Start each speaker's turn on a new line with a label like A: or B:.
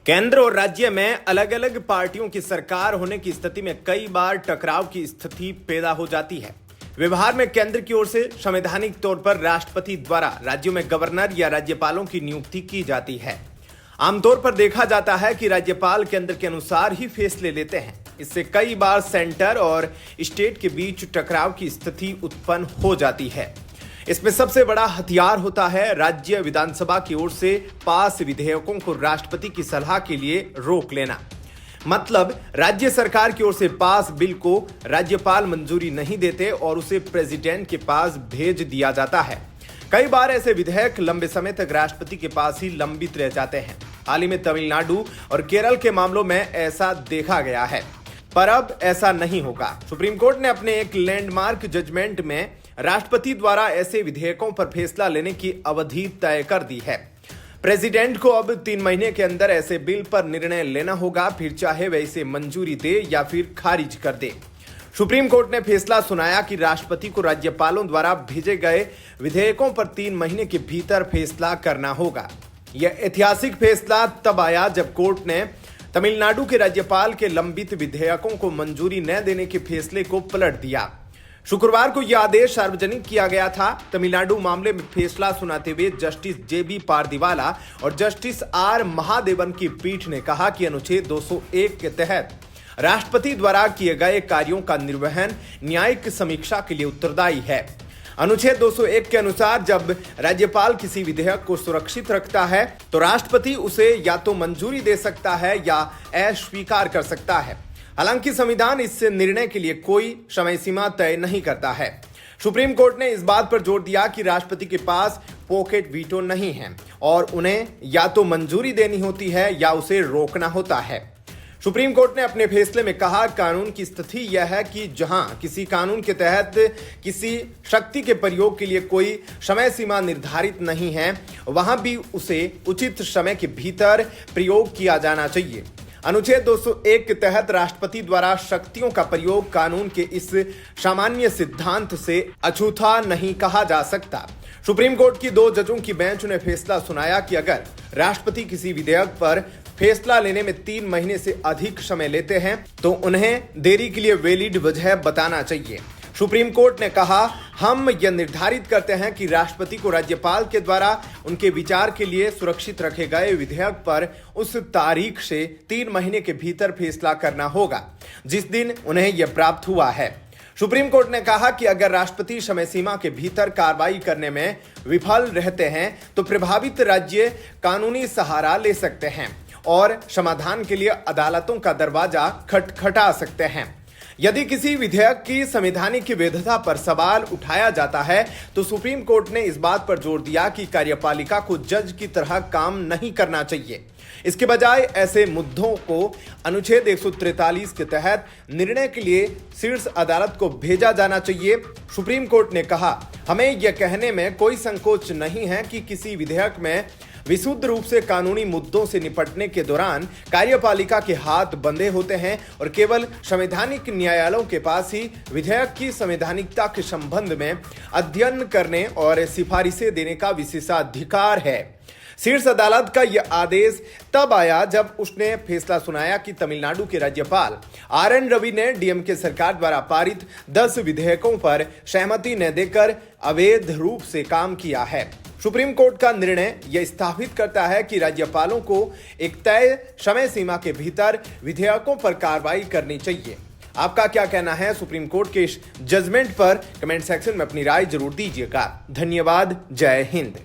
A: केंद्र और राज्य में अलग अलग पार्टियों की सरकार होने की स्थिति में कई बार टकराव की स्थिति पैदा हो जाती है। व्यवहार में केंद्र की ओर से संवैधानिक तौर पर राष्ट्रपति द्वारा राज्यों में गवर्नर या राज्यपालों की नियुक्ति की जाती है। आमतौर पर देखा जाता है कि राज्यपाल केंद्र के अनुसार ही फैसले लेते हैं। इससे कई बार सेंटर और स्टेट के बीच टकराव की स्थिति उत्पन्न हो जाती है। इसमें सबसे बड़ा हथियार होता है राज्य विधानसभा की ओर से पास विधेयकों को राष्ट्रपति की सलाह के लिए रोक लेना। मतलब राज्य सरकार की ओर से पास बिल को राज्यपाल मंजूरी नहीं देते और उसे प्रेसिडेंट के पास भेज दिया जाता है। कई बार ऐसे विधेयक लंबे समय तक राष्ट्रपति के पास ही लंबित रह जाते हैं। हाल ही में तमिलनाडु और केरल के मामलों में ऐसा देखा गया है, पर अब ऐसा नहीं होगा। सुप्रीम कोर्ट ने अपने एक लैंडमार्क जजमेंट में राष्ट्रपति द्वारा ऐसे विधेयकों पर फैसला लेने की अवधि तय कर दी है। प्रेसिडेंट को अब 3 महीने के अंदर ऐसे बिल पर निर्णय लेना होगा, फिर चाहे वह इसे मंजूरी दे या फिर खारिज कर दे। सुप्रीम कोर्ट ने फैसला सुनाया कि राष्ट्रपति को राज्यपालों द्वारा भेजे गए विधेयकों पर 3 महीने के भीतर फैसला करना होगा। यह ऐतिहासिक फैसला तब आया जब कोर्ट ने तमिलनाडु के राज्यपाल के लंबित विधेयकों को मंजूरी न देने के फैसले को पलट दिया। शुक्रवार को यह आदेश सार्वजनिक किया गया था। तमिलनाडु मामले में फैसला सुनाते हुए जस्टिस जेबी पारदीवाला और जस्टिस आर महादेवन की पीठ ने कहा कि अनुच्छेद 201 के तहत राष्ट्रपति द्वारा किए गए कार्यों का निर्वहन न्यायिक समीक्षा के लिए उत्तरदायी है। अनुच्छेद 201 के अनुसार जब राज्यपाल किसी विधेयक को सुरक्षित रखता है तो राष्ट्रपति उसे या तो मंजूरी दे सकता है या अस्वीकार कर सकता है। हालांकि संविधान इस निर्णय के लिए कोई समय सीमा तय नहीं करता है। सुप्रीम कोर्ट ने इस बात पर जोर दिया कि राष्ट्रपति के पास पॉकेट वीटो नहीं है और उन्हें या तो मंजूरी देनी होती है या उसे रोकना होता है। सुप्रीम कोर्ट ने अपने फैसले में कहा, कानून की स्थिति यह है कि जहां किसी कानून के तहत किसी शक्ति के प्रयोग के लिए कोई समय सीमा निर्धारित नहीं है, वहां भी उसे उचित समय के भीतर प्रयोग किया जाना चाहिए। अनुच्छेद 201 के तहत राष्ट्रपति द्वारा शक्तियों का प्रयोग कानून के इस सामान्य सिद्धांत से अछूता नहीं कहा जा सकता। सुप्रीम कोर्ट की 2 जजों की बेंच ने फैसला सुनाया कि अगर राष्ट्रपति किसी विधेयक पर फैसला लेने में 3 महीने से अधिक समय लेते हैं तो उन्हें देरी के लिए वैलिड वजह बताना चाहिए। सुप्रीम कोर्ट ने कहा, हम यह निर्धारित करते हैं कि राष्ट्रपति को राज्यपाल के द्वारा उनके विचार के लिए सुरक्षित रखे गए विधेयक पर उस तारीख से 3 महीने के भीतर फैसला करना होगा जिस दिन उन्हें यह प्राप्त हुआ है। सुप्रीम कोर्ट ने कहा कि अगर राष्ट्रपति समय सीमा के भीतर कार्रवाई करने में विफल रहते हैं तो प्रभावित राज्य कानूनी सहारा ले सकते हैं और समाधान के लिए अदालतों का दरवाजा खटखटा सकते हैं। यदि किसी विधेयक की संवैधानिक वैधता पर सवाल उठाया जाता है तो सुप्रीम कोर्ट ने इस बात पर जोर दिया कि कार्यपालिका को जज की तरह काम नहीं करना चाहिए। इसके बजाय ऐसे मुद्दों को अनुच्छेद 143 के तहत निर्णय के लिए शीर्ष अदालत को भेजा जाना चाहिए। सुप्रीम कोर्ट ने कहा, हमें यह कहने में कोई संकोच नहीं है कि किसी विधेयक में विशुद्ध रूप से कानूनी मुद्दों से निपटने के दौरान कार्यपालिका के हाथ बंधे होते हैं और केवल संवैधानिक न्यायालयों के पास ही विधेयक की संवैधानिकता के संबंध में अध्ययन करने और सिफारिशें देने का विशेषाधिकार है। शीर्ष अदालत का यह आदेश तब आया जब उसने फैसला सुनाया कि तमिलनाडु के राज्यपाल RN रवि ने डीएमके सरकार द्वारा पारित 10 विधेयकों पर सहमति न देकर अवैध रूप से काम किया है। सुप्रीम कोर्ट का निर्णय यह स्थापित करता है कि राज्यपालों को एक तय समय सीमा के भीतर विधेयकों पर कार्रवाई करनी चाहिए। आपका क्या कहना है सुप्रीम कोर्ट के इस जजमेंट पर? कमेंट सेक्शन में अपनी राय जरूर दीजिएगा। धन्यवाद। जय हिंद।